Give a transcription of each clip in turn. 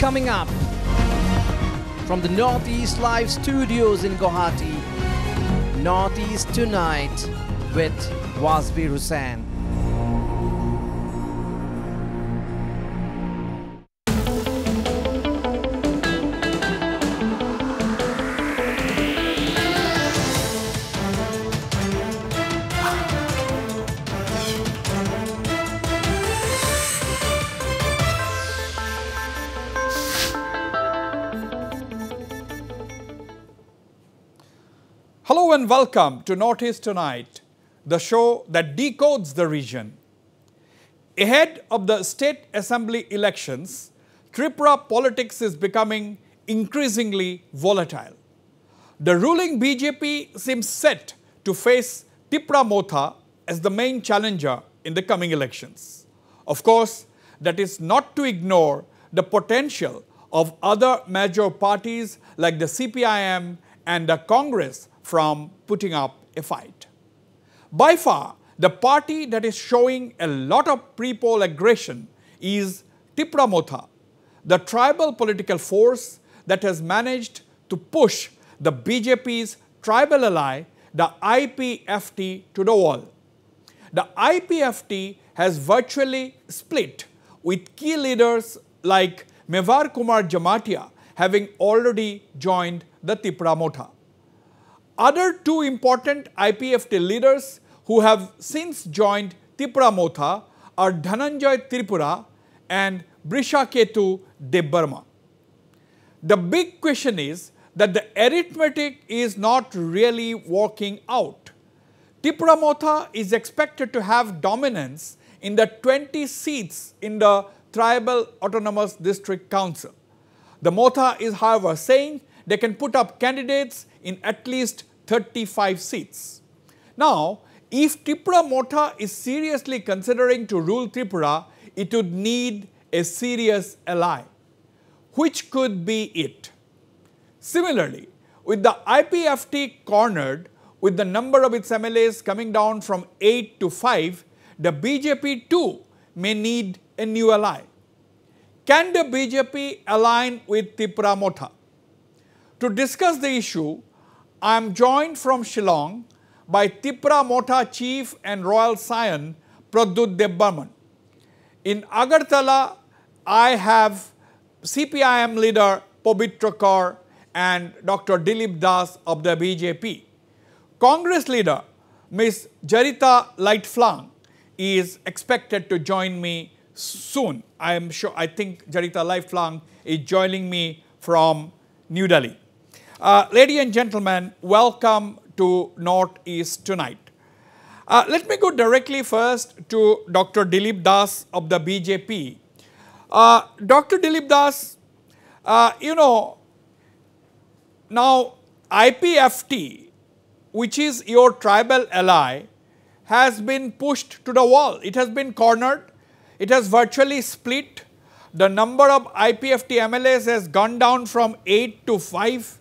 coming up from the Northeast Live studios in Guwahati. Northeast Tonight with Wasbir Hussain. Hello and welcome to Northeast Tonight, the show that decodes the region. Ahead of the state assembly elections, Tripura politics is becoming increasingly volatile. The ruling BJP seems set to face Tipra Motha as the main challenger in the coming elections. Of course, that is not to ignore the potential of other major parties like the CPIM and the Congress from putting up a fight. By far, the party that is showing a lot of pre-poll aggression is Tipra Motha, the tribal political force that has managed to push the BJP's tribal ally, the IPFT, to the wall. The IPFT has virtually split, with key leaders like Mewar Kumar Jamatia having already joined the Tipra Motha. Other two important IPFT leaders who have since joined Tipra Motha are Dhananjay Tripura and Brishaketu Debbarma. The big question is that the arithmetic is not really working out. Tipra Motha is expected to have dominance in the 20 seats in the Tribal Autonomous District Council. The Motha is, however, saying they can put up candidates in at least 35 seats. Now, if Tipra Motha is seriously considering to rule Tripura, it would need a serious ally. Which could be it? Similarly, with the IPFT cornered, with the number of its MLAs coming down from 8 to 5, the BJP too may need a new ally. Can the BJP align with Tipra Motha? To discuss the issue, I am joined from Shillong by Tipra Motha Chief and Royal Scion Pradyut Debbarman. In Agartala, I have CPIM leader Pabitra Kaur and Dr. Dilip Das of the BJP. Congress leader Ms. Jarita Lightflang is expected to join me soon. I think Jarita Lightflang is joining me from New Delhi. Ladies and gentlemen, welcome to Northeast Tonight. Let me go directly first to Dr. Dilip Das of the BJP. Dr. Dilip Das, now IPFT, which is your tribal ally, has been pushed to the wall. It has been cornered. It has virtually split. The number of IPFT MLAs has gone down from 8 to 5.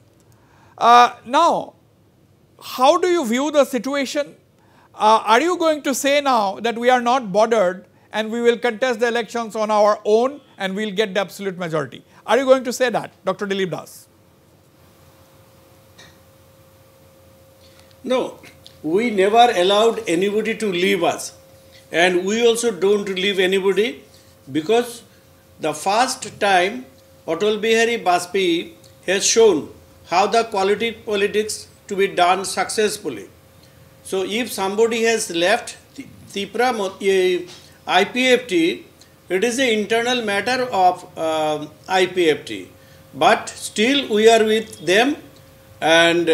Now, how do you view the situation? Are you going to say now that we are not bothered and we will contest the elections on our own and we will get the absolute majority? Are you going to say that, Dr. Dilip Das? No, we never allowed anybody to leave us, and we also don't leave anybody, because the first time Atal Bihari Wasbir has shown how the quality politics to be done successfully. So if somebody has left Tipra IPFT, it is an internal matter of IPFT. But still we are with them, and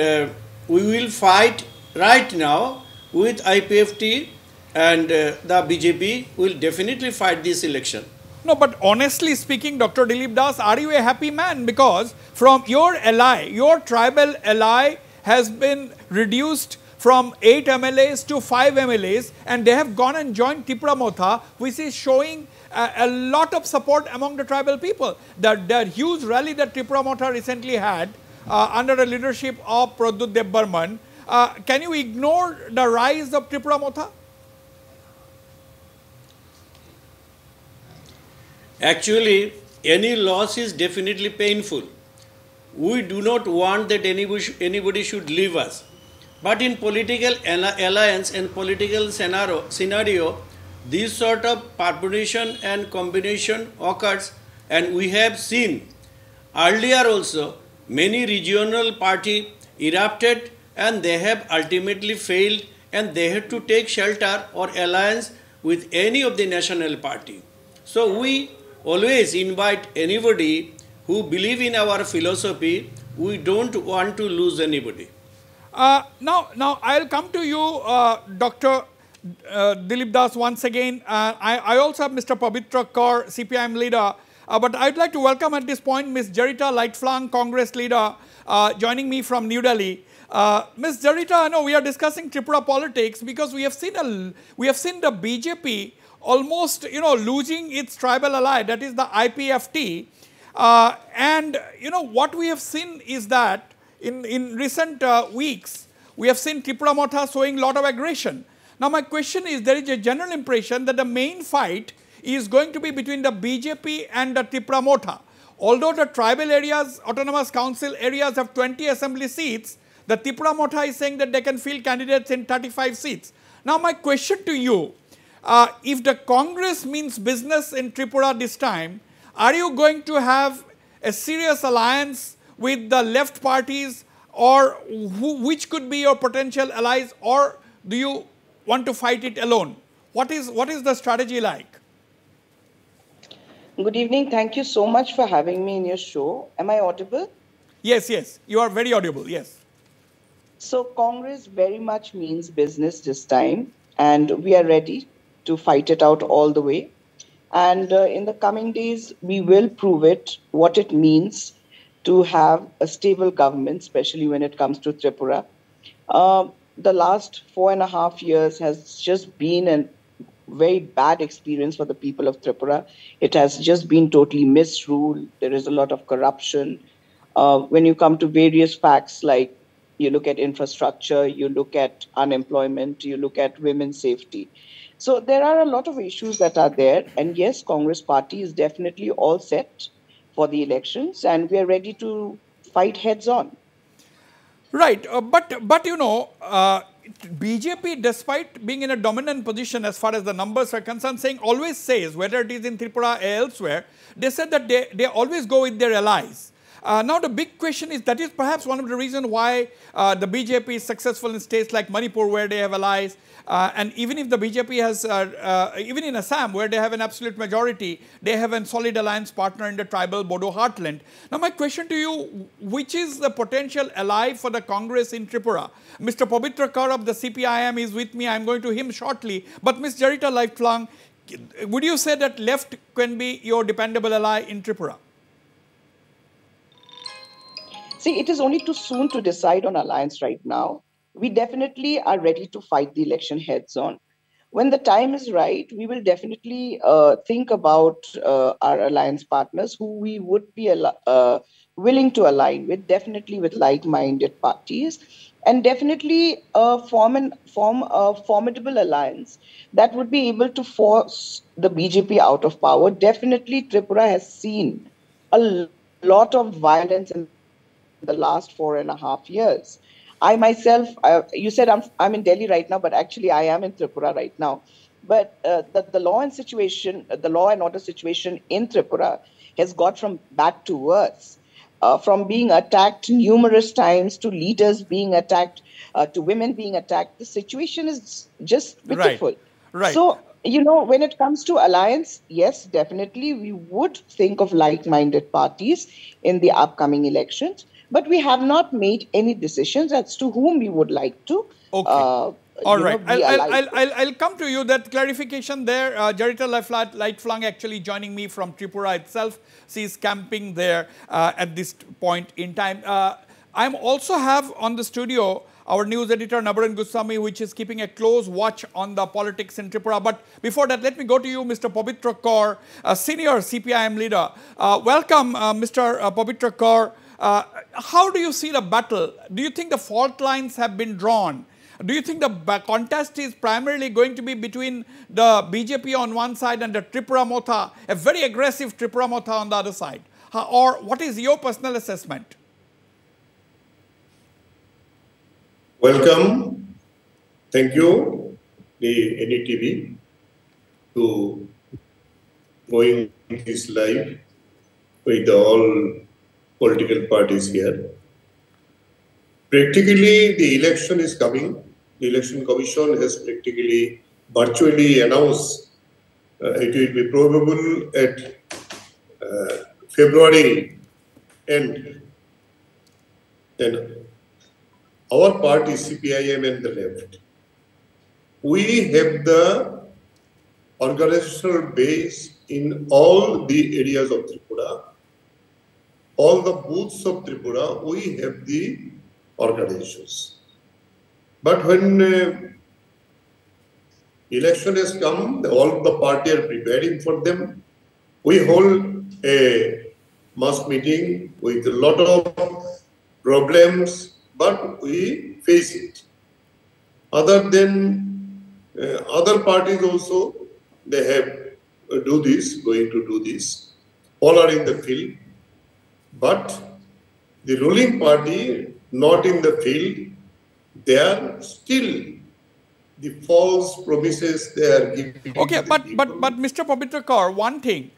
we will fight right now with IPFT, and the BJP will definitely fight this election. No, but honestly speaking, Dr. Dilip Das, are you a happy man? Because from your ally, your tribal ally has been reduced from 8 MLAs to 5 MLAs, and they have gone and joined Tipra Motha, which is showing a lot of support among the tribal people. The huge rally that Tripura Motha recently had under the leadership of Pradyut Debbarman, can you ignore the rise of Tripura Motha? Actually, any loss is definitely painful. We do not want that anybody should leave us. But in political alliance and political scenario, this sort of permutation and combination occurs, and we have seen earlier also many regional parties erupted and they have ultimately failed, and they had to take shelter or alliance with any of the national party. So we always invite anybody who believe in our philosophy. We don't want to lose anybody. Now I'll come to you, Dr. Dilip Das, once again. I also have Mr. Pabitra Kaur, CPIM leader. But I'd like to welcome at this point Ms. Jarita Lightflang, Congress leader, joining me from New Delhi. Ms. Jarita, I know we are discussing Tripura politics because we have seen the BJP almost, losing its tribal ally, that is the IPFT. And, what we have seen is that in recent weeks, we have seen Tripura Motha showing a lot of aggression. Now, my question is, there is a general impression that the main fight is going to be between the BJP and the Tripura Motha. Although the tribal areas, autonomous council areas have 20 assembly seats, the Tripura Motha is saying that they can field candidates in 35 seats. Now, my question to you, if the Congress means business in Tripura this time, are you going to have a serious alliance with the left parties, or which could be your potential allies, or do you want to fight it alone? What is the strategy like? Good evening. Thank you so much for having me in your show. Am I audible? Yes. You are very audible, yes. So Congress very much means business this time, and we are ready to fight it out all the way. And in the coming days, we will prove what it means to have a stable government, especially when it comes to Tripura. The last 4.5 years has just been a very bad experience for the people of Tripura. It has just been totally misruled. There is a lot of corruption. When you come to various facts, like you look at infrastructure, you look at unemployment, you look at women's safety. So there are a lot of issues that are there. And yes, Congress party is definitely all set for the elections, and we are ready to fight heads on. Right. But BJP, despite being in a dominant position as far as the numbers are concerned, always says, whether it is in Tripura or elsewhere, they said that they always go with their allies. Now, the big question is, that is perhaps one of the reasons why the BJP is successful in states like Manipur, where they have allies. And even if the BJP has, even in Assam, where they have an absolute majority, they have a solid alliance partner in the tribal Bodo heartland. Now, my question to you, which is the potential ally for the Congress in Tripura? Mr. Pabitra Kaur of the CPIM is with me. I'm going to him shortly. But Ms. Jarita Lightflang, would you say that left can be your dependable ally in Tripura? See, it is only too soon to decide on alliance right now. We definitely are ready to fight the election heads on. When the time is right, we will definitely think about our alliance partners who we would be willing to align with, definitely with like-minded parties, and definitely form a formidable alliance that would be able to force the BJP out of power. Definitely, Tripura has seen a lot of violence in the last 4.5 years. I myself, you said I'm in Delhi right now, but actually I am in Tripura right now. But the law and order situation in Tripura has got from bad to worse. From being attacked numerous times, to leaders being attacked, to women being attacked. The situation is just pitiful. Right. So, when it comes to alliance, yes, definitely we would think of like-minded parties in the upcoming elections. But we have not made any decisions as to whom we would like to. Okay. All right. I'll come to you. That clarification there. Jarita Lightflang actually joining me from Tripura itself. She is camping there at this point in time. I also have on the studio our news editor Nabaran Goswami, which is keeping a close watch on the politics in Tripura. But before that, let me go to you, Mr. Pabitra Kaur, a senior CPIM leader. Welcome, Mr. Pabitra Kaur. How do you see the battle? Do you think the fault lines have been drawn? Do you think the contest is primarily going to be between the BJP on one side and the Tripura Motha, a very aggressive Tripura Motha on the other side? Or what is your personal assessment? Welcome. Thank you, the NETV, to going this live with all political parties here. Practically, the election is coming. The Election Commission has practically virtually announced it will be probable at February end. Then our party, CPIM and the left, we have the organizational base in all the areas of Tripura. All the booths of Tripura, we have the organizations. But when election has come, all the party are preparing for them. We hold a mass meeting with a lot of problems, but we face it. Other than other parties also, they have going to do this. All are in the field, but the ruling party not in the field. They are still the false promises they are giving. Okay, but Mr. Pabitra Kaur, one thing,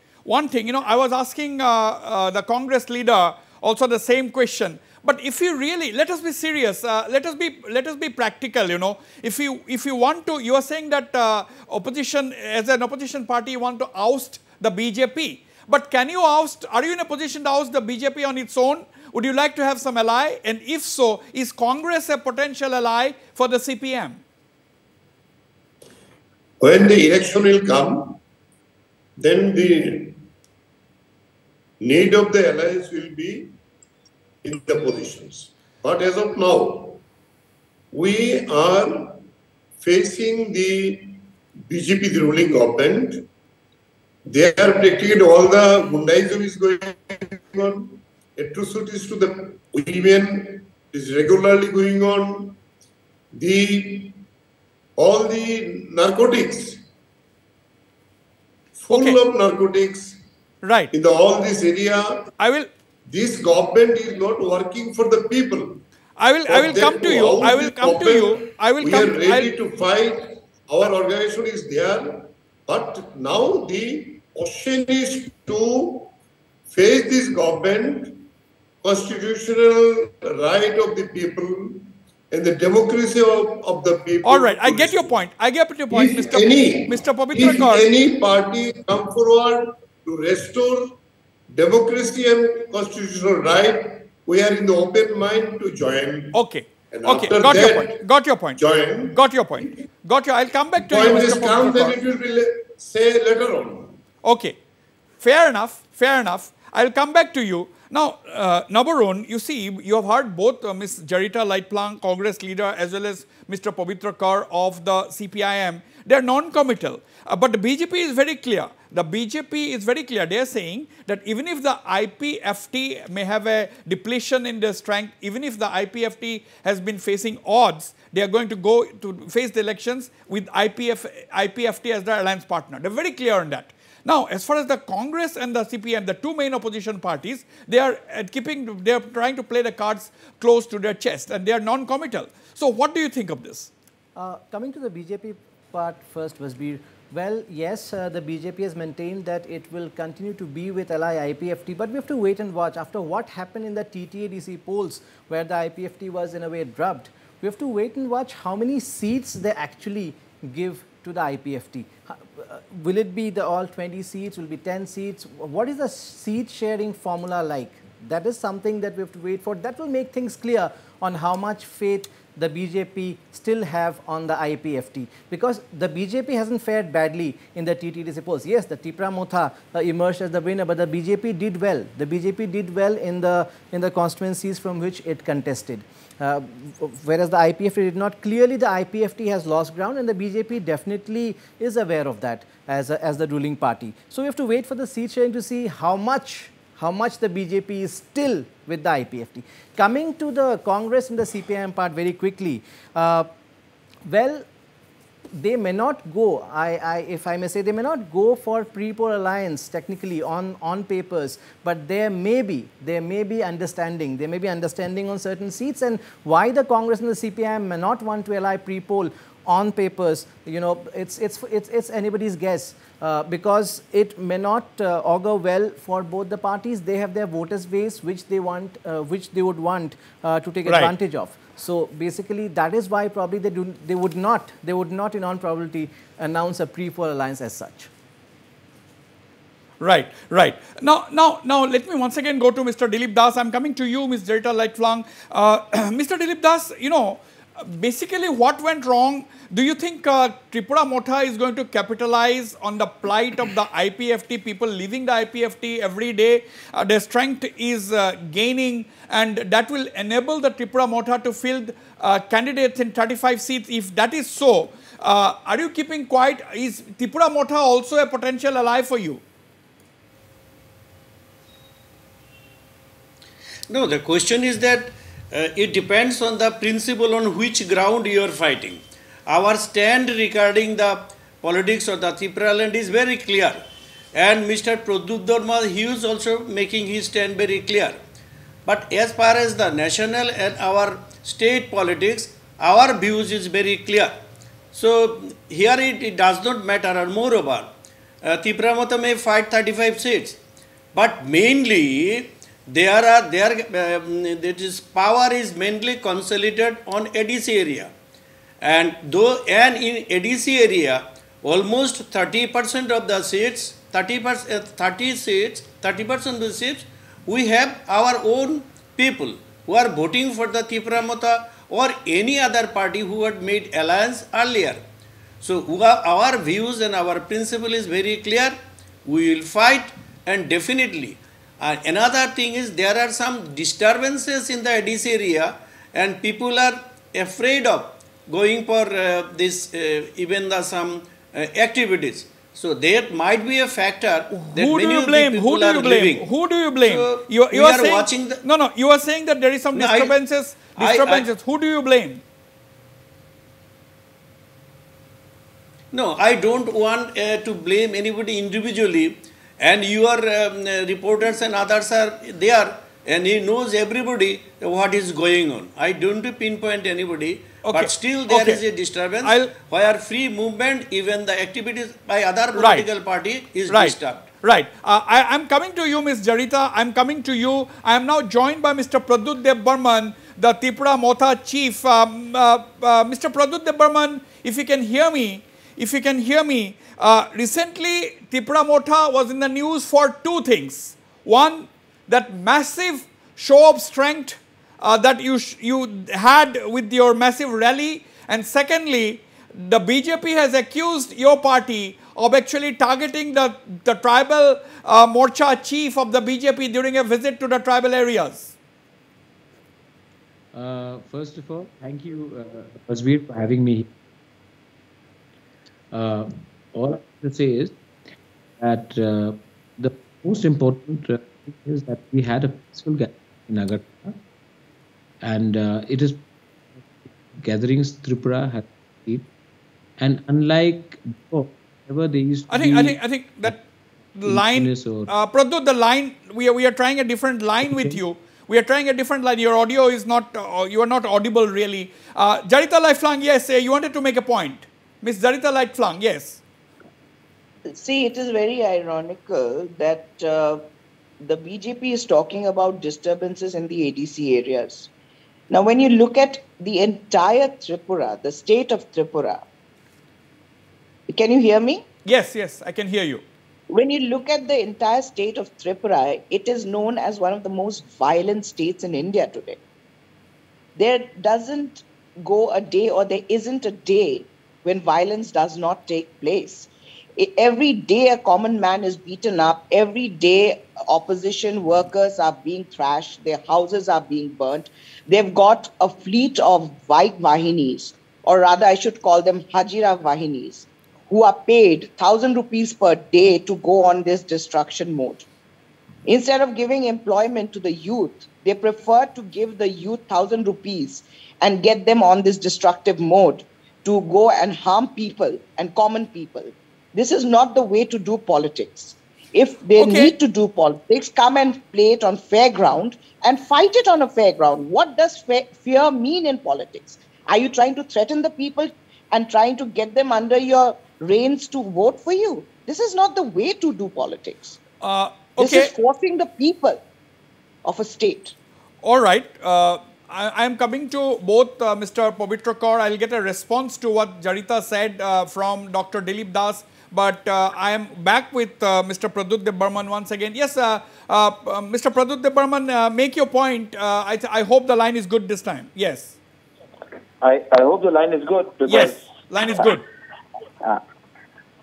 I was asking the Congress leader also the same question. But if you really, let us be serious, let us be practical, If you want to, you are saying that opposition, as an opposition party, you want to oust the BJP. But can you oust, are you in a position to oust the BJP on its own? Would you like to have some ally? And if so, is Congress a potential ally for the CPM? When the election will come, then the need of the allies will be in the positions. But as of now, we are facing the BJP, the ruling government. They are practically all the Gundaism is going on. Atrocities to the women is regularly going on. All the narcotics, full of narcotics, right? In all this area, this government is not working for the people. I will come to you. We are ready to fight. Our organization is there, but now the question is to face this government, constitutional right of the people, and the democracy of the people. All right, I get your point. Mr. Pabitra Kaur. If any party come forward to restore democracy and constitutional right, we are in the open mind to join. Okay. And okay, got your point. Join. Got your point. I'll come back to you, Mr. Pabitra Kaur. Then it will be say later on. Okay. Fair enough. I'll come back to you. Now, Nabarun, you see, you have heard both Ms. Jarita Lightplang, Congress leader, as well as Mr. Pabitra Kaur of the CPIM. They are non-committal. But the BJP is very clear. They are saying that even if the IPFT may have a depletion in their strength, even if the IPFT has been facing odds, they are going to go to face the elections with IPFT as their alliance partner. They are very clear on that. Now, as far as the Congress and the CPM, the two main opposition parties, they are trying to play the cards close to their chest, and they are non-committal. So, what do you think of this? Coming to the BJP part first, Wasbir. Well, yes, the BJP has maintained that it will continue to be with ally IPFT, but we have to wait and watch. After what happened in the TTADC polls, where the IPFT was in a way drubbed, we have to wait and watch how many seats they actually give to the IPFT. Will it be all 20 seats? Will it be 10 seats? What is the seat sharing formula like? That is something that we have to wait for. That will make things clear on how much faith the BJP still have on the IPFT, because the BJP hasn't fared badly in the TTDC polls. Yes, the Tipra Motha emerged as the winner, but the BJP did well. The BJP did well in the constituencies from which it contested. Whereas the IPFT did not. Clearly, the IPFT has lost ground, and the BJP definitely is aware of that as the ruling party. So we have to wait for the seat sharing to see how much the BJP is still with the IPFT. Coming to the Congress and the CPIM part very quickly, Well, they may not go, if I may say, they may not go for pre-poll alliance technically on papers, but there may be understanding. There may be understanding on certain seats, and why the Congress and the CPIM may not want to ally pre-poll on papers, you know, it's anybody's guess, because it may not augur well for both the parties. They have their voters base which they want, which they would want to take advantage of. So basically, that is why probably they would not in all probability announce a pre-poll alliance as such. Right. Now, let me once again go to Mr. Dilip Das. I'm coming to you, Ms. Jarita Lightflang. Mr. Dilip Das, you know, basically what went wrong? Do you think Tripura Motha is going to capitalize on the plight of the IPFT, people leaving the IPFT every day? Their strength is gaining, and that will enable the Tripura Motha to field candidates in 35 seats. If that is so, are you keeping quiet? Is Tripura Motha also a potential ally for you? No, the question is that it depends on the principle on which ground you are fighting. Our stand regarding the politics of the Tripura land is very clear, and Mr. Pradyut Dharma, he is also making his stand very clear. But as far as the national and our state politics, our views is very clear. So here it does not matter, or moreover, Tripura Motha may fight 35 seats, but mainly power is mainly consolidated on ADC area, and in ADC area almost 30% of the seats, 30% of the seats, we have our own people who are voting for the Tripura Motha or any other party who had made alliance earlier. So our views and our principle is very clear. We will fight, and definitely. Another thing is there are some disturbances in the ADC area, and people are afraid of going for some activities. So that might be a factor. Who do you blame? Who do you blame? Who do you blame? So you are saying, watching the, no, you are saying that there is some disturbances. Who do you blame? No, I don't want to blame anybody individually. And your reporters and others are there, and he knows everybody what is going on. I don't pinpoint anybody, but still there is a disturbance where free movement, even the activities by other political party is disturbed. Right. I am coming to you, Ms. Jarita. I am coming to you. I am now joined by Mr. Pradyut Debbarman, the Tripura Motha chief. Mr. Pradyut Debbarman, if you can hear me, recently Tripura Motha was in the news for two things. One, that massive show of strength that you had with your massive rally, and secondly, the BJP has accused your party of actually targeting the tribal Morcha chief of the BJP during a visit to the tribal areas. First of all, thank you, Wasbir, for having me. All I have to say is that the most important thing is that we had a peaceful gathering in Agartala, and it is gatherings Tripura has been, and unlike before, whenever they used to I think that line, Pradyut, the line, we are trying a different line with you. We are trying a different line. Your audio is not, you are not audible really. Jarita Lightflang, yes, you wanted to make a point. Ms. Jarita Lightflang, yes. See, it is very ironical that the BJP is talking about disturbances in the ADC areas. Now, when you look at the entire Tripura, the state of Tripura, can you hear me? Yes, I can hear you. When you look at the entire state of Tripura, it is known as one of the most violent states in India today. There doesn't go a day, or there isn't a day when violence does not take place. Every day a common man is beaten up. Every day opposition workers are being thrashed. Their houses are being burnt. They've got a fleet of Vaik Vahinis, or rather I should call them Hajira Vahinis, who are paid 1,000 rupees per day to go on this destruction mode. Instead of giving employment to the youth, they prefer to give the youth 1,000 rupees and get them on this destructive mode. to go and harm people and common people. This is not the way to do politics. If they need to do politics, come and play it on fair ground and fight it on a fair ground. What does fear mean in politics? Are you trying to threaten the people and trying to get them under your reins to vote for you? This is not the way to do politics. This is forcing the people of a state. All right. I am coming to both Mr. Pavitra Kaur. I'll get a response to what Jarita said from Dr. Dilip Das. But I am back with Mr. Pradyut Debbarman once again. Yes, Mr. Pradyut Debbarman, make your point. I hope the line is good this time. Yes. I hope the line is good. Yes, line is good.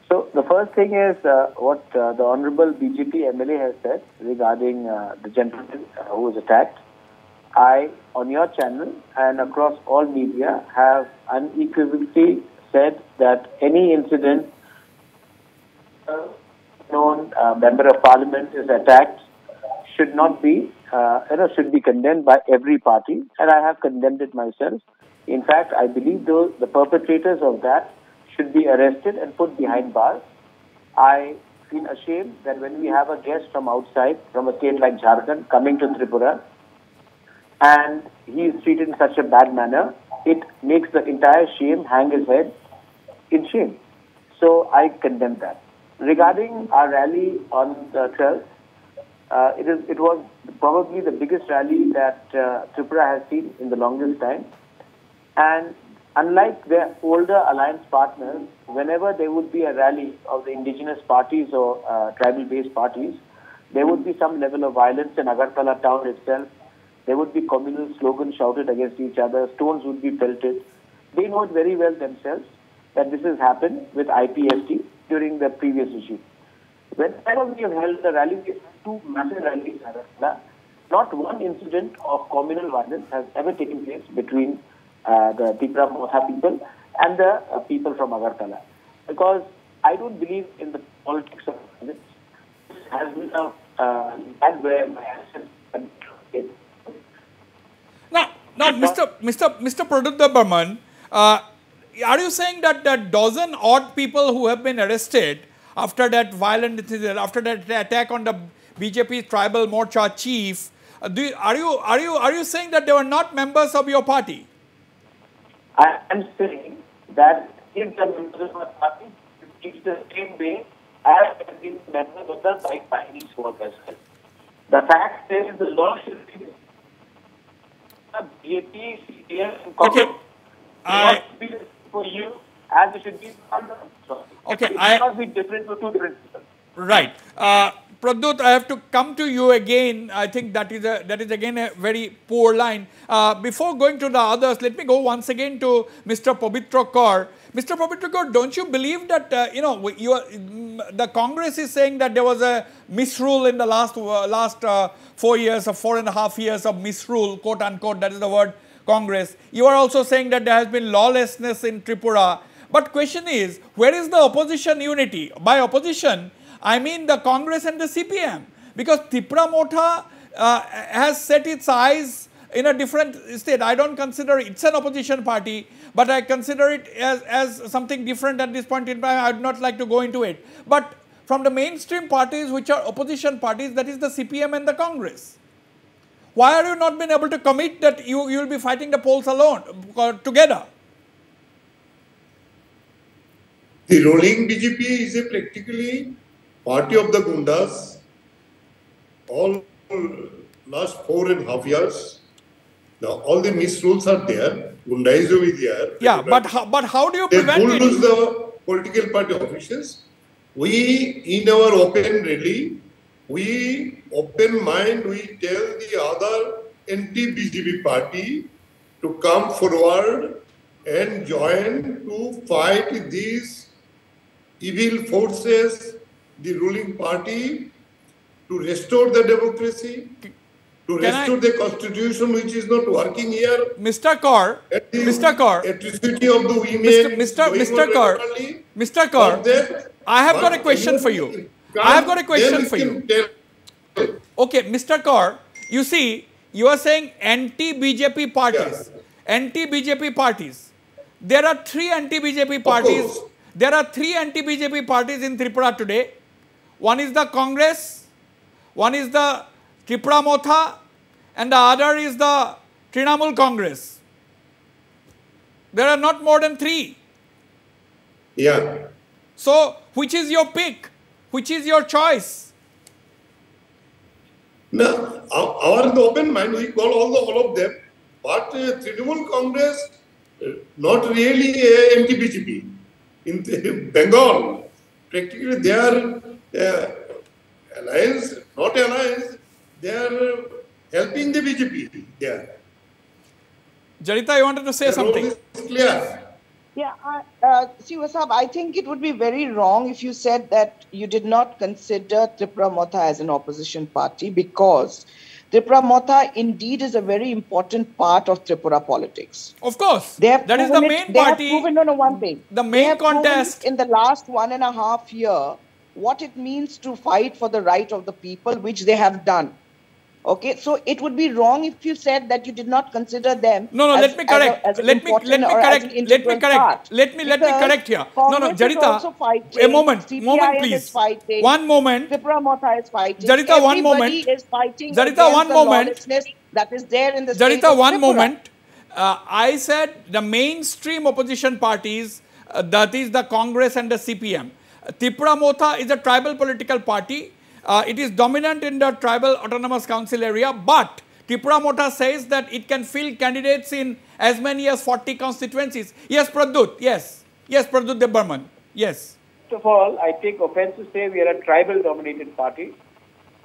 So the first thing is what the Honorable BJP MLA has said regarding the gentleman who was attacked. I, on your channel and across all media, have unequivocally said that any incident known member of parliament is attacked should not be, should be condemned by every party, and I have condemned it myself. In fact, I believe the perpetrators of that should be arrested and put behind bars. I feel ashamed that when we have a guest from outside, from a state like Jharkhand, coming to Tripura, and he is treated in such a bad manner, it makes the entire shame hang his head in shame. So I condemn that. Regarding our rally on the 12th, it was probably the biggest rally that Tripura has seen in the longest time. And unlike their older alliance partners, whenever there would be a rally of the indigenous parties or tribal-based parties, there would be some level of violence in Agartala town itself. There would be communal slogans shouted against each other. Stones would be pelted. They know it very well themselves that this has happened with IPFT during the previous regime. Whenever we have held a rally, we have two massive rallies in Agartala. Not one incident of communal violence has ever taken place between the Tipra Motha people and the people from Agartala. Because I don't believe in the politics of violence. This has been a bad way my ancestors. Now, Mr. Pradyut Debbarman, are you saying that the dozen odd people who have been arrested after that violent incident, after that attack on the BJP tribal Morcha chief, are you saying that they were not members of your party? I am saying that if the members of my party treat the same way as the members of the right party work as well. The fact is the law should be BJP, CPM, and Congress. Not be for you as it should be for others. Okay, it cannot be different for two different people. Right. Pradyut, I have to come to you again. I think that is again a very poor line. Before going to the others, let me go once again to Mr. Pavitra Kaur. Mr. Pavitra Kaur, don't you believe that the Congress is saying that there was a misrule in the last 4 years or 4.5 years of misrule, quote unquote, that is the word Congress. You are also saying that there has been lawlessness in Tripura. But question is, where is the opposition unity? By opposition, I mean the Congress and the CPM, because Tipra Motha has set its eyes in a different state. I don't consider it's an opposition party, but I consider it as something different at this point in time. I would not like to go into it. But from the mainstream parties, which are opposition parties, that is the CPM and the Congress. Why are you not been able to commit that you will be fighting the polls alone, together? The ruling BJP is a practically party of the Gundas. All last 4.5 years, all the misrules are there. Gundaism is there. Yeah, but how do you prevent it? They bulldoze the political party officials. We, in our open rally, we open mind, we tell the other anti-BJP party to come forward and join to fight these evil forces, the ruling party, to restore the democracy, to restore the constitution which is not working here. Mr. Kaur, atrocity of the women. Mr. Kaur, I have got a question for you. Okay, Mr. Kaur, you see, you are saying anti-BJP parties. Yeah. Anti-BJP parties. There are three anti-BJP parties. There are three anti-BJP parties in Tripura today. One is the Congress, one is the Tripura Motha, and the other is the Trinamool Congress. There are not more than three. Yeah. So, which is your pick? Which is your choice? No, our the open mind, we call all of them, but Trinamool Congress, not really anti-BJP. In Bengal, practically they are alliance, not alliance, they are helping the BJP there. Jarita, you wanted to say something? Is clear. Yeah, see, Wasab, I think it would be very wrong if you said that you did not consider Tripura Motha as an opposition party, because Tripura Motha indeed is a very important part of Tripura politics. Of course. That is the main party. They have proven, no, one thing. The main contest. In the last 1.5 years, what it means to fight for the right of the people, which they have done. Okay, so it would be wrong if you said that you did not consider them. No, let me correct. Let me correct. Let me correct here. No, Jarita. A moment, please. Is fighting, one moment. Tripura Motha is fighting. Jarita, one moment. Everybody is fighting. Jarita, one moment. That is there in the Jarita, one moment. I said the mainstream opposition parties, that is the Congress and the CPM. Tripura Motha is a tribal political party. It is dominant in the tribal autonomous council area, but Tripura Motha says that it can field candidates in as many as 40 constituencies. Yes, Pradut. Yes. Yes, Pradut Debbarman. Yes. First of all, I take offense to say we are a tribal-dominated party.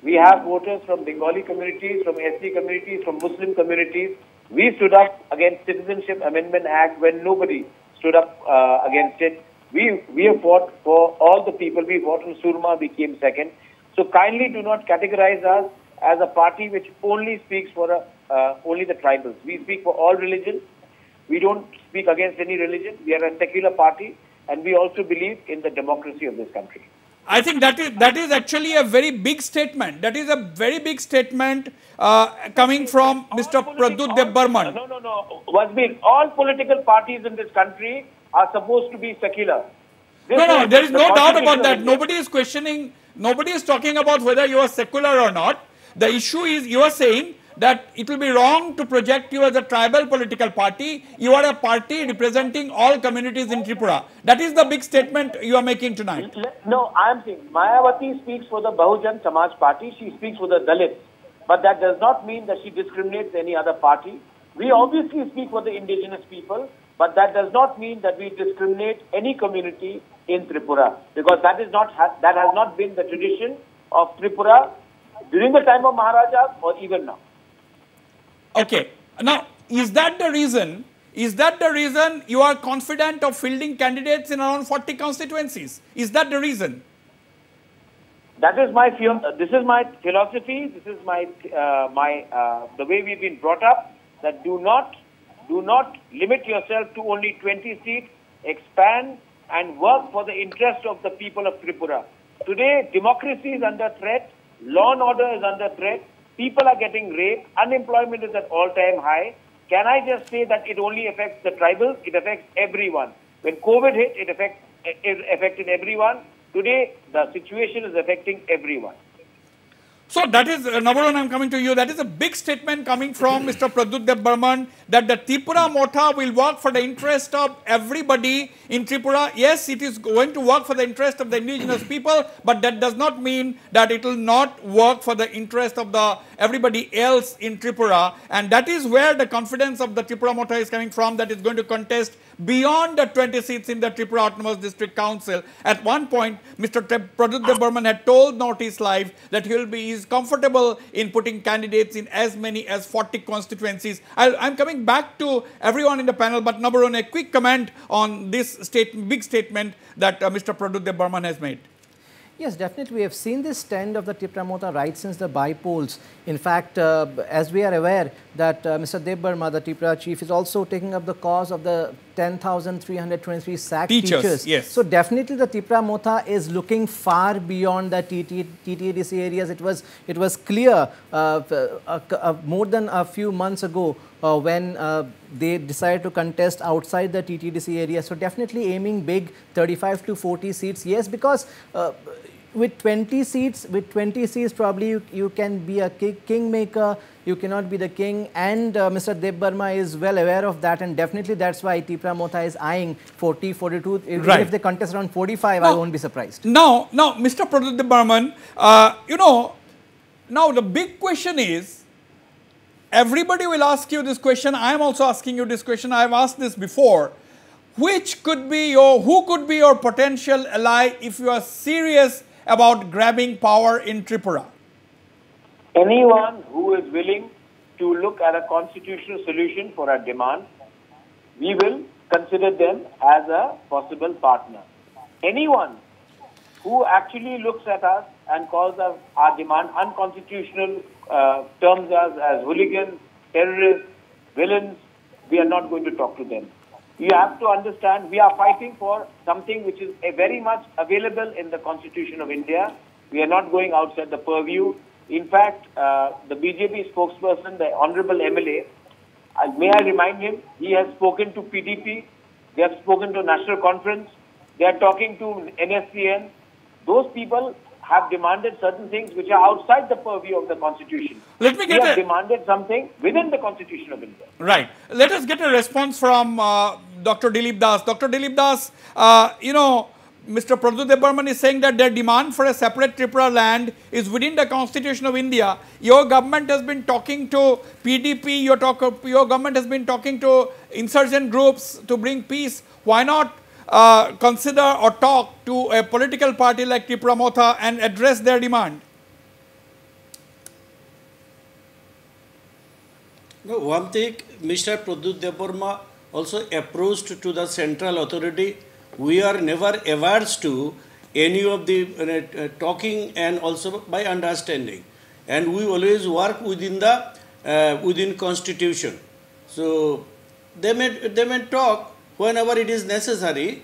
We have voters from Bengali communities, from SC communities, from Muslim communities. We stood up against Citizenship Amendment Act when nobody stood up against it. We have fought for all the people. We fought in Surma, we came second. So kindly do not categorize us as a party which only speaks for only the tribals. We speak for all religions. We don't speak against any religion. We are a secular party, and we also believe in the democracy of this country. I think that is actually a very big statement. That is a very big statement coming from Mr. Pradut Debbarman. No. Wasbir, all political parties in this country are supposed to be secular. No, there is no doubt about that. Nobody is questioning. Nobody is talking about whether you are secular or not. The issue is you are saying that it will be wrong to project you as a tribal political party. You are a party representing all communities in Tripura. That is the big statement you are making tonight. No, I am saying Mayawati speaks for the Bahujan Samaj Party. She speaks for the Dalits. But that does not mean that she discriminates any other party. We obviously speak for the indigenous people, but that does not mean that we discriminate any community in Tripura, because that has not been the tradition of Tripura during the time of Maharajas or even now. Okay. Now, is that the reason you are confident of fielding candidates in around 40 constituencies? Is that the reason? That is my this is my philosophy. This is my the way we've been brought up. That do not limit yourself to only 20 seats. Expand and work for the interest of the people of Tripura. Today, democracy is under threat. Law and order is under threat. People are getting raped. Unemployment is at all-time high. Can I just say that it only affects the tribals? It affects everyone. When COVID hit, it affected everyone. Today, the situation is affecting everyone. So that is, number one, I am coming to you. That is a big statement coming from Mr. Pradut Debbarman that the Tripura Motha will work for the interest of everybody in Tripura. Yes, it is going to work for the interest of the indigenous people, but that does not mean that it will not work for the interest of everybody else in Tripura. And that is where the confidence of the Tripura Motha is coming from, that is going to contest beyond the 20 seats in the Tripura Autonomous District Council. At one point, Mr. Pradut Debbarman had told Northeast Live that he is comfortable in putting candidates in as many as 40 constituencies. I'm coming back to everyone in the panel, but number one, a quick comment on this big statement that Mr. Pradut Debbarman has made. Yes, definitely. We have seen this trend of the Tripura Motha right since the by-polls. In fact, as we are aware that Mr. Debbarma, the Tripura chief, is also taking up the cause of the 10,323 sacked Teachers, teachers. yes. So definitely the Tipra Motha is looking far beyond the TTADC areas. It was clear more than a few months ago when they decided to contest outside the TTDC area. So definitely aiming big, 35 to 40 seats. Yes, because with 20 seats, probably you can be a kingmaker. You cannot be the king, and Mr. Deb Burma is well aware of that, and definitely that's why Tipra Motha is eyeing 40, 42. Right. If they contest around 45, I won't be surprised. Now, Mr. Pradip Burman, now the big question is, everybody will ask you this question. I am also asking you this question. I have asked this before. Who could be your potential ally if you are serious about grabbing power in Tripura? Anyone who is willing to look at a constitutional solution for our demand, we will consider them as a possible partner. Anyone who actually looks at us and calls us our demand unconstitutional, terms us as hooligans, terrorists, villains, we are not going to talk to them. You have to understand, we are fighting for something which is very much available in the Constitution of India. We are not going outside the purview. In fact, the BJP spokesperson, the Honorable MLA, may I remind him, he has spoken to PDP, they have spoken to National Conference, they are talking to NSCN. Those people have demanded certain things which are outside the purview of the Constitution. We have demanded something within the Constitution of India. Right. Let us get a response from Dr. Dilip Das. Dr. Dilip Das, Mr. Pradip Burman is saying that their demand for a separate Tripura land is within the Constitution of India. Your government has been talking to PDP, your government has been talking to insurgent groups to bring peace. Why not consider or talk to a political party like Tripura Motha and address their demand? No, one thing, Mr. Pradip Burma also approached to the central authority. We are never averse to any of the talking and also by understanding, and we always work within the within Constitution. So they may talk whenever it is necessary.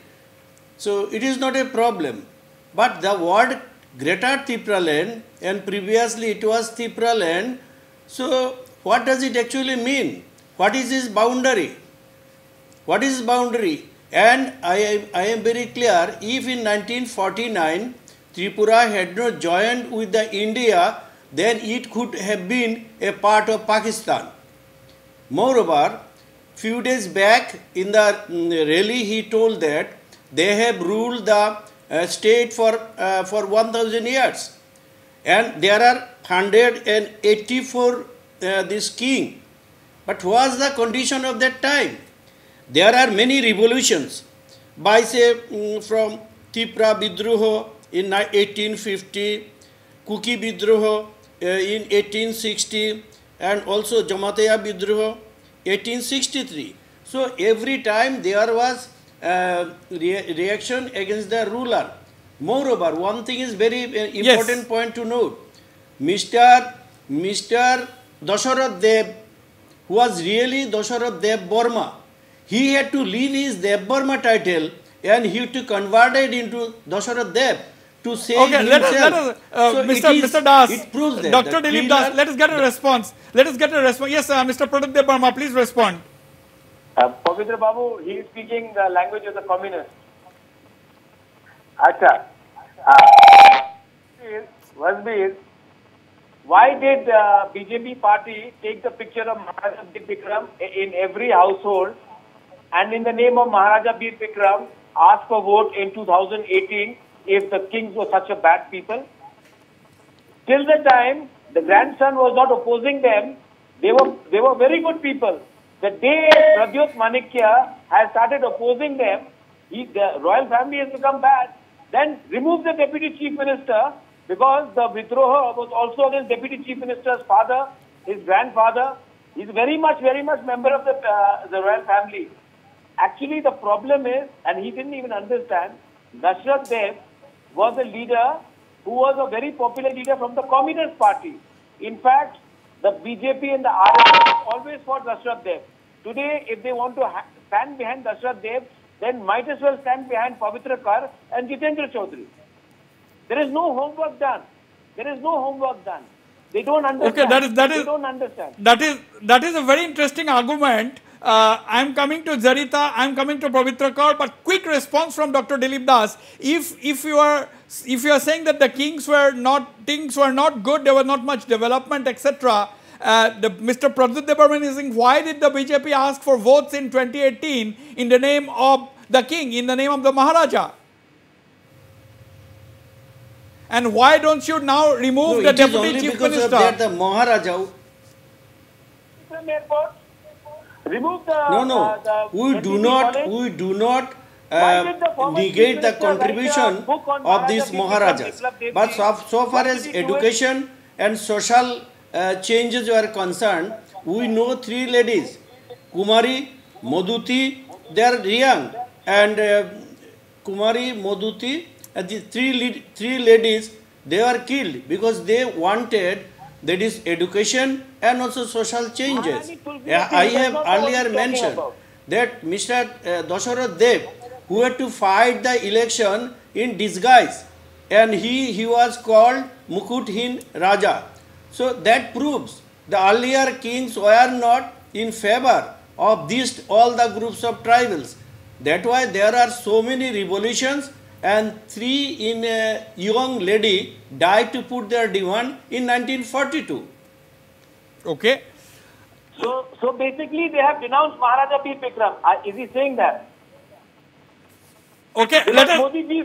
So it is not a problem. But the word Greater Tripura land, and previously it was Tripura land. So what does it actually mean? What is its boundary? What is boundary? And I am very clear, if in 1949 Tripura had not joined with the India, then it could have been a part of Pakistan. Moreover, few days back in the rally he told that they have ruled the state for 1000 years. And there are 184 this king. But what was the condition of that time? There are many revolutions by say from Tripura Bidroho in 1850, Kuki Bidroho in 1860, and also Jamateya Bidroho 1863. So every time there was reaction against the ruler. Moreover, one thing is very important point to note. Mr. Dasharatha Dev, who was really Dasharatha Dev Burma, he had to leave his Dev Burma title and he had to convert it into Dasharatha Dev to save himself. Mr. Das, it proves that. Dr. Dilip Das, let us get a response. Yes, Mr. Pradip Burma, please respond. Pavitra Babu, he is speaking the language of the communists. Acha. Wasbir, why did BJP party take the picture of Maharaja Bir Bikram in every household and in the name of Maharaja Bir Bikram ask for vote in 2018 if the kings were such a bad people? Till the time the grandson was not opposing them, they were very good people. The day Pradyot Manikya has started opposing them, the royal family has become bad. Then remove the deputy chief minister because the Vidroha was also against deputy chief minister's father, his grandfather. He's very much member of the royal family. Actually, the problem is, and he didn't even understand, Dasharatha Dev was a leader who was a very popular leader from the Communist Party. In fact, the BJP and the RSS always fought Dasharatha Dev. Today, if they want to stand behind Dashrath Dev, then might as well stand behind Pavitra Kar and Jitendra Chaudhary. There is no homework done. There is no homework done. They don't understand. Okay, they don't understand. That is a very interesting argument. I'm coming to Zarita, I'm coming to Pavitra Kaur, but quick response from Dr. Dilip Das. If you are saying that the things were not good, there was not much development, etc. Mr. Pradyut Debarman is saying, why did the BJP ask for votes in 2018 in the name of the king, in the name of the Maharaja? And why don't you now remove the Deputy Chief Minister? That the Maharaja. Remove the we do not negate the contribution of these Maharajas. But so far as education and social changes are concerned, we know three ladies, Kumari, Moduti, they are young, and Kumari, Moduti, and the three ladies, they were killed because they wanted, that is, education and also social changes. I have earlier mentioned that Mr. Dashrath Dev, who had to fight the election in disguise, and he was called Mukuthin Raja. So that proves the earlier kings were not in favor of all the groups of tribals. That's why there are so many revolutions, and three in a young lady died to put their demand in 1942. Okay. So basically they have denounced Maharaja Bir Bikram. Is he saying that? Okay. Modi ji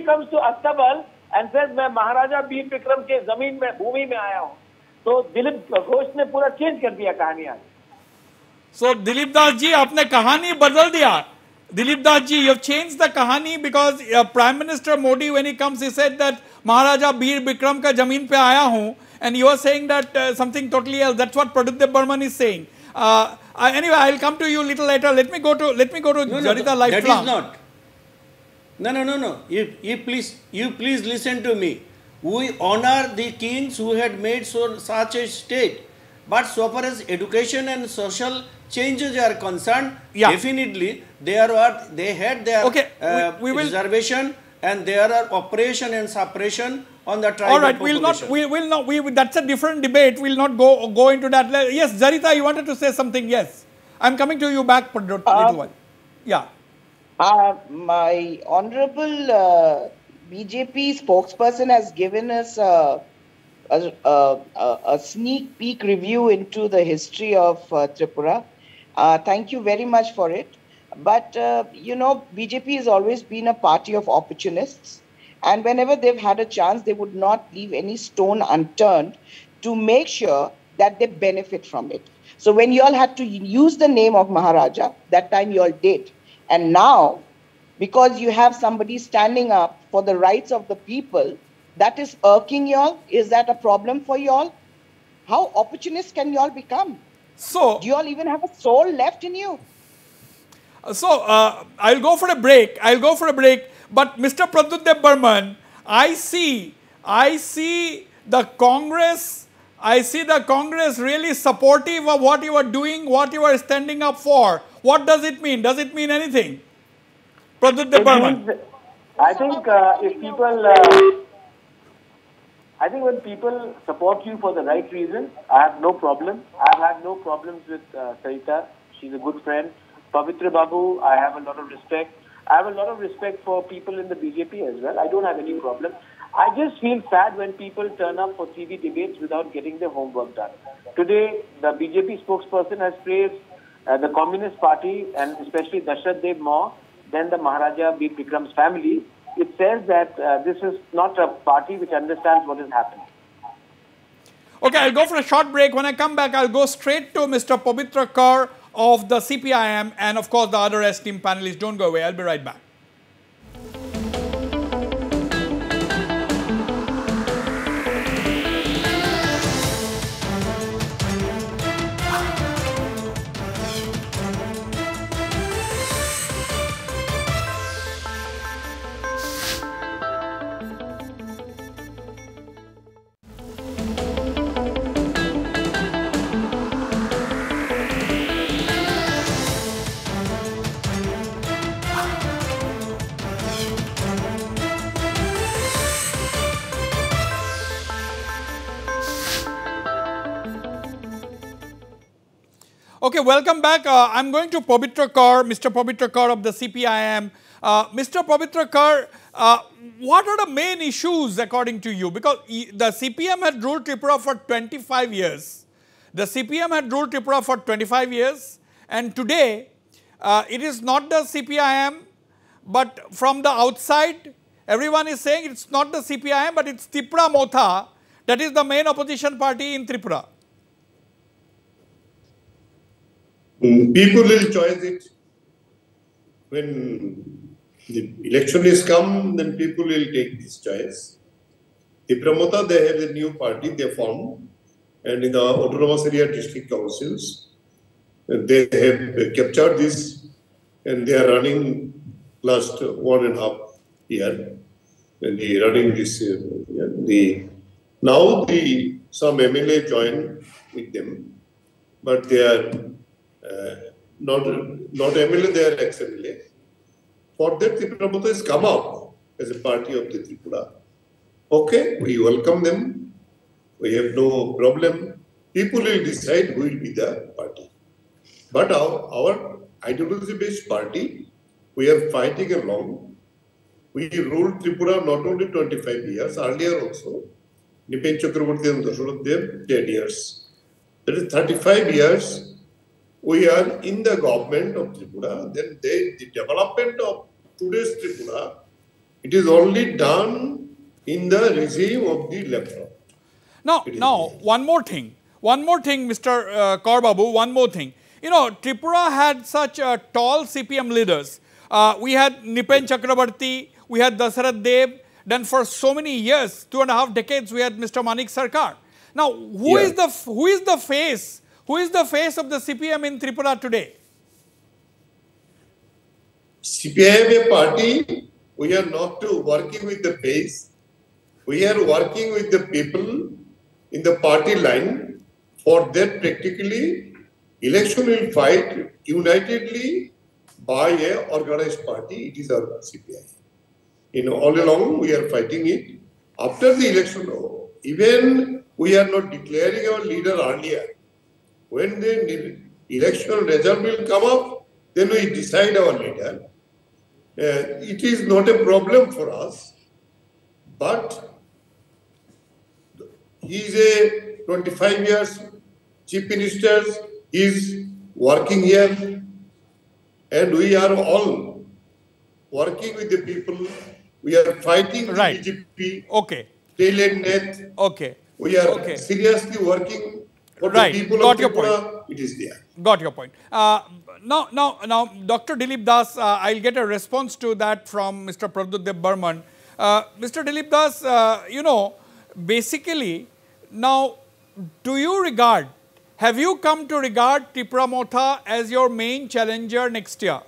comes to Astabal and says, "मैं महाराजा बीर विक्रम के जमीन में भूमि में आया हूँ." तो दिलीप घोष ने पूरा चेंज कर दिया कहानी आज. So Dilip Das ji, आपने कहानी बदल दिया. Dilip Das ji, you have changed the kahani because Prime Minister Modi, when he comes, he said that Maharaja Bir Bikram ka zameen pe aaya hu, and you are saying that something totally else. That's what Pradyut Debarman is saying. Anyway, I'll come to you a little later. Let me go to Zarita Lifelong. That is not. No. You please listen to me. We honor the kings who had made such a state, but so far as education and social changes are concerned, definitely they had their reservation, and there are operation and suppression on the tribal population. We will not. That's a different debate. We'll not go into that. Yes, Zarita, you wanted to say something. Yes, I'm coming to you back for a little while. Yeah. My honorable BJP spokesperson has given us a sneak peek review into the history of Tripura. Thank you very much for it. But, BJP has always been a party of opportunists. And whenever they've had a chance, they would not leave any stone unturned to make sure that they benefit from it. So when you all had to use the name of Maharaja, that time you all did. And now, because you have somebody standing up for the rights of the people, that is irking y'all. Is that a problem for y'all? How opportunist can y'all become? So, do y'all even have a soul left in you? So, I'll go for a break. But Mr. Pradyut Debarman, I see the Congress really supportive of what you are doing, what you are standing up for. What does it mean? Does it mean anything? Pradyut Debarman. I think when people support you for the right reason, I have no problem. I have had no problems with Sarita. She's a good friend. Pavitra Babu, I have a lot of respect. I have a lot of respect for people in the BJP as well. I don't have any problem. I just feel sad when people turn up for TV debates without getting their homework done. Today, the BJP spokesperson has praised the Communist Party and especially Dashrath Dev more than the Maharaja Bir Bikram's family. It says that this is not a party which understands what is happening. Okay, I'll go for a short break. When I come back, I'll go straight to Mr. Pavitra Kaur of the CPIM and, of course, the other esteemed panelists. Don't go away. I'll be right back. Okay, welcome back. I'm going to Pavitra Kaur, Mr. Pavitra Kaur of the CPIM. Mr. Pavitra Kaur, what are the main issues according to you? Because the CPM had ruled Tripura for 25 years. The CPM had ruled Tripura for 25 years, and today it is not the CPIM, but from the outside, everyone is saying it's not the CPIM, but it's Tipra Motha that is the main opposition party in Tripura. People will choose it. When the election is come, then people will take this choice. Tipra Motha, they have a new party they formed, and in the autonomous area district councils, they have captured this, and they are running last 1.5 year, and they are running this. Now some MLA join with them, but they are not MLA, they are ex-MLA. For that, Tripura Motha has come out as a party of the Tripura. Okay, we welcome them. We have no problem. People will decide who will be the party. But our ideology-based party, we are fighting along. We ruled Tripura not only 25 years, earlier also, Nipen Chakraborty and Dasharath Dev, 10 years. That is 35 years. We are in the government of Tripura. Then the development of today's Tripura, it is only done in the regime of the left. Now, one more thing, Mr. Kaur Babu, one more thing. You know, Tripura had such tall CPM leaders. We had Nipen Chakraborty, we had Dasharath Dev. Then for so many years, 2.5 decades, we had Mr. Manik Sarkar. Now, who is the face? Who is the face of the CPM in Tripura today? CPIM party, we are not working with the face. We are working with the people in the party line. For that, practically, election will fight unitedly by a organized party. It is our CPI. All along, we are fighting it. After the election, even we are not declaring our leader earlier. When the election result will come up, then we decide our leader. It is not a problem for us, but he is a 25 years chief minister, he is working here, and we are all working with the people. We are fighting the BJP. Okay. Tail and net. Okay. We are seriously working for the people Got of your Tripura. point. It is there. Got your point. Now, Dr. Dilip Das, I'll get a response to that from Mr. Pradyut Burman. Mr. Dilip Das, you know, basically, now, have you come to regard Tipra Motha as your main challenger next year?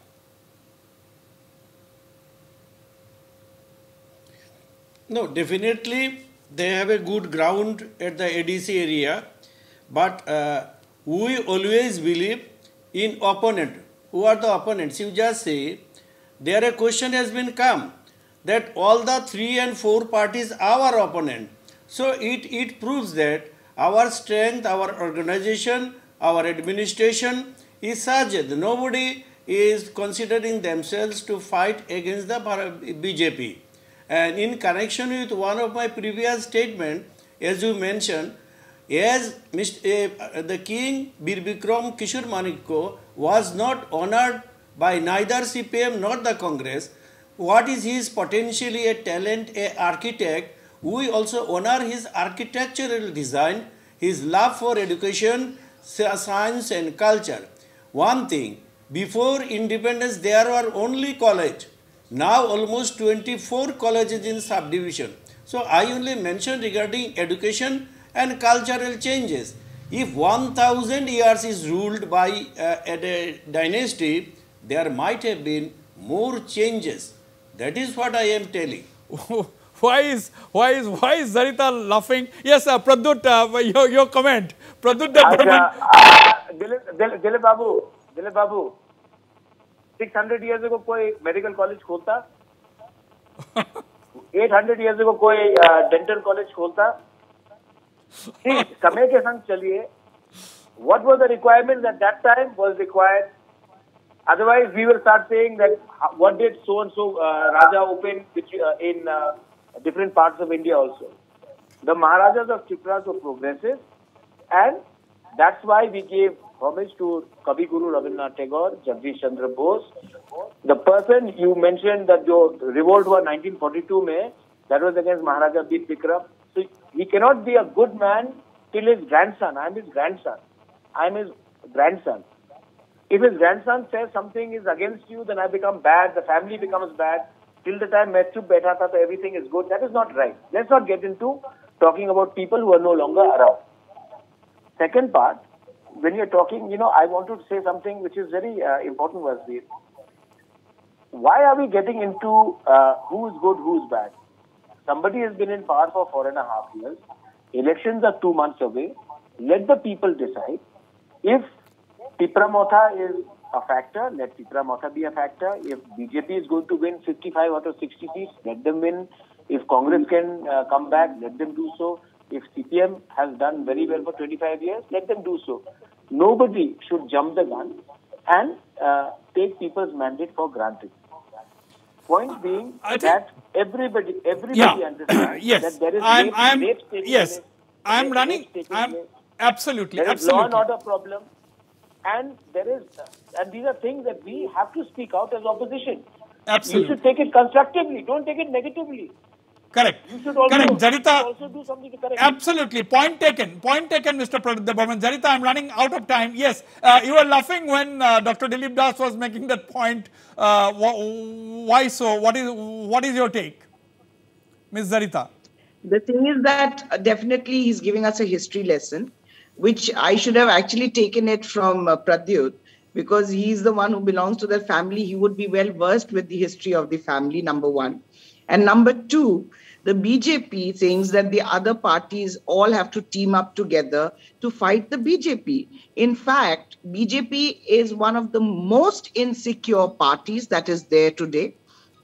No, definitely they have a good ground at the ADC area, but we always believe in opponent. Who are the opponents? You just say, there a question has been come that all the 3 and 4 parties are our opponent. So it proves that our strength, our organization, our administration is such that nobody is considering themselves to fight against the BJP. And in connection with one of my previous statements, as you mentioned, as the King Bir Bikram Kishore Manikko was not honored by neither CPM nor the Congress, what is his potentially a talent, a architect? We also honor his architectural design, his love for education, science and culture. One thing, before independence there were only college. Now almost 24 colleges in subdivision. So I only mentioned regarding education and cultural changes. If 1000 years is ruled by a dynasty, there might have been more changes. That is what I am telling. Why is Zarita laughing? Yes, Pradyut, your comment. Pradyut Dilip Babu, 600 years ago कोई medical college खोलता, 800 years ago कोई dental college खोलता. समय के संग चलिए, What were the requirements at that time was required. Otherwise, we will start saying that what did so-and-so Raja open in different parts of India also. The Maharajas of Tripura were progressive, and that's why we gave homage to Kavi Guru Rabindranath Tagore, Jagdish Chandra Bose. The person you mentioned that the revolt was 1942 May, that was against Maharaja B. Bikram. So he cannot be a good man till his grandson. I am his grandson. I am his grandson. If his grandson says something is against you, then I become bad, the family becomes bad. Till the time main chup baitha tha, so everything is good. That is not right. Let's not get into talking about people who are no longer around. Second part, when you're talking, I want to say something which is very important, Wasbir. Why are we getting into who's good, who's bad? Somebody has been in power for 4.5 years. Elections are 2 months away. Let the people decide. If Tipra Motha is a factor, let Tipra Motha be a factor. If BJP is going to win 55 out of 60 seats, let them win. If Congress can come back, let them do so. If CPM has done very well for 25 years, let them do so. Nobody should jump the gun and take people's mandate for granted. Point being that everybody understands that there is rape taking place. I'm running. Absolutely. There is law and order problem. And these are things that we have to speak out as opposition. Absolutely. You should take it constructively. Don't take it negatively. Correct. You should also, Jarita, also do something to correct absolutely. Point taken. Point taken, Mr. Pradhaman. Jarita, I'm running out of time. Yes, you were laughing when Dr. Dilip Das was making that point. Why so? What is your take, Ms. Jarita? The thing is that definitely he's giving us a history lesson, which I should have actually taken it from Pradyut, because he's the one who belongs to that family. He would be well versed with the history of the family, number one. And number two, the BJP thinks that the other parties all have to team up together to fight the BJP. In fact, BJP is one of the most insecure parties that is there today.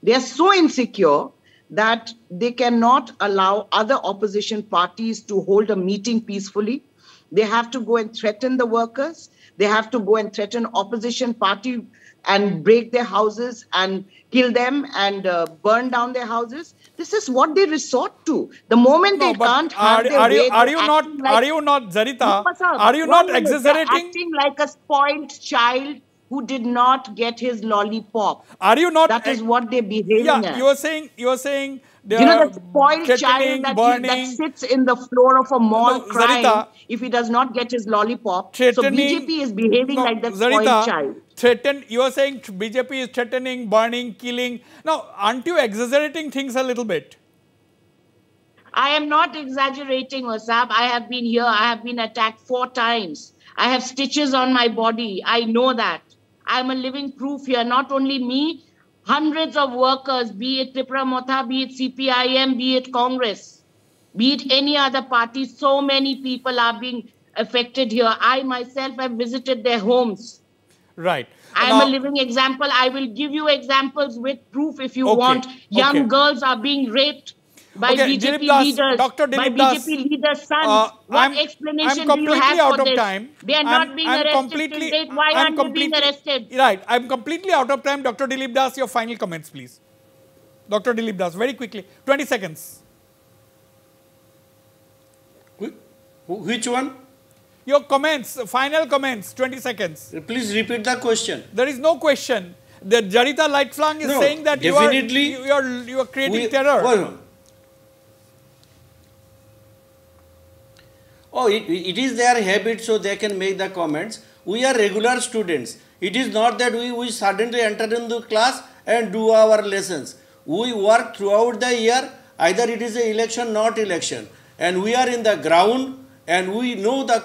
They are so insecure that they cannot allow other opposition parties to hold a meeting peacefully. They have to go and threaten the workers. They have to go and threaten opposition party and break their houses and kill them and burn down their houses. This is what they resort to. The moment they can't have their way, are you not, Zarita? Are you not exaggerating? Acting like a spoiled child who did not get his lollipop. Are you not? That is what they're behaving as. You are saying. The spoiled child that sits in the floor of a mall crying Zarita, if he does not get his lollipop. So BJP is behaving like that spoiled child. You are saying BJP is threatening, burning, killing. Now, aren't you exaggerating things a little bit? I am not exaggerating, Wasab. I have been here. I have been attacked 4 times. I have stitches on my body. I know that. I am a living proof here. Not only me, hundreds of workers, be it Tripura Motha, be it CPIM, be it Congress, be it any other party, so many people are being affected here. I myself have visited their homes. Right. I am a living example. I will give you examples with proof if you want. Young girls are being raped by BJP leaders, Dr. by BJP leaders' sons. What explanation do you have for this? They are not being arrested till date. Why aren't they being arrested? Right. I'm completely out of time. Dr. Dilip Das, your final comments, please. Dr. Dilip Das, very quickly. 20 seconds. Which one? Your comments, final comments, 20 seconds. Please repeat the question. There is no question. The Jarita Lightflang is saying that you are creating terror. It is their habit, so they can make the comments. We are regular students. It is not that we suddenly enter into class and do our lessons. We work throughout the year. Either it is an election, not election. And we are in the ground and we know the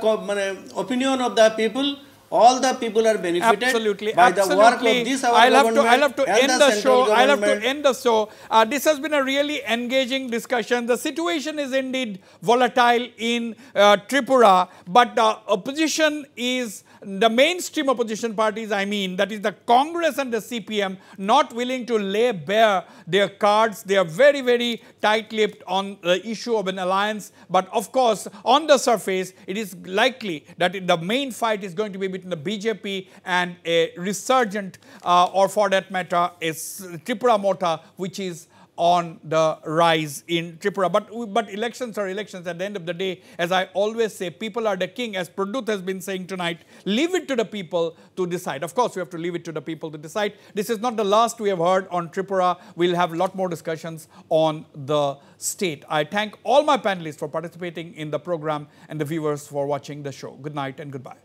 opinion of the people. All the people are benefited by the work of this our government. I'll have to end the show. This has been a really engaging discussion. The situation is indeed volatile in Tripura, but opposition is the mainstream opposition parties, I mean, that is the Congress and the CPM, not willing to lay bare their cards. They are very, very tight-lipped on the issue of an alliance. But of course, on the surface, it is likely that the main fight is going to be between the BJP and a resurgent, or for that matter, is Tripura Motha, which is on the rise in Tripura. But elections are elections. At the end of the day, as I always say, people are the king. As Pradut has been saying tonight, leave it to the people to decide. Of course, we have to leave it to the people to decide. This is not the last we have heard on Tripura. We'll have a lot more discussions on the state. I thank all my panelists for participating in the program and the viewers for watching the show. Good night and goodbye.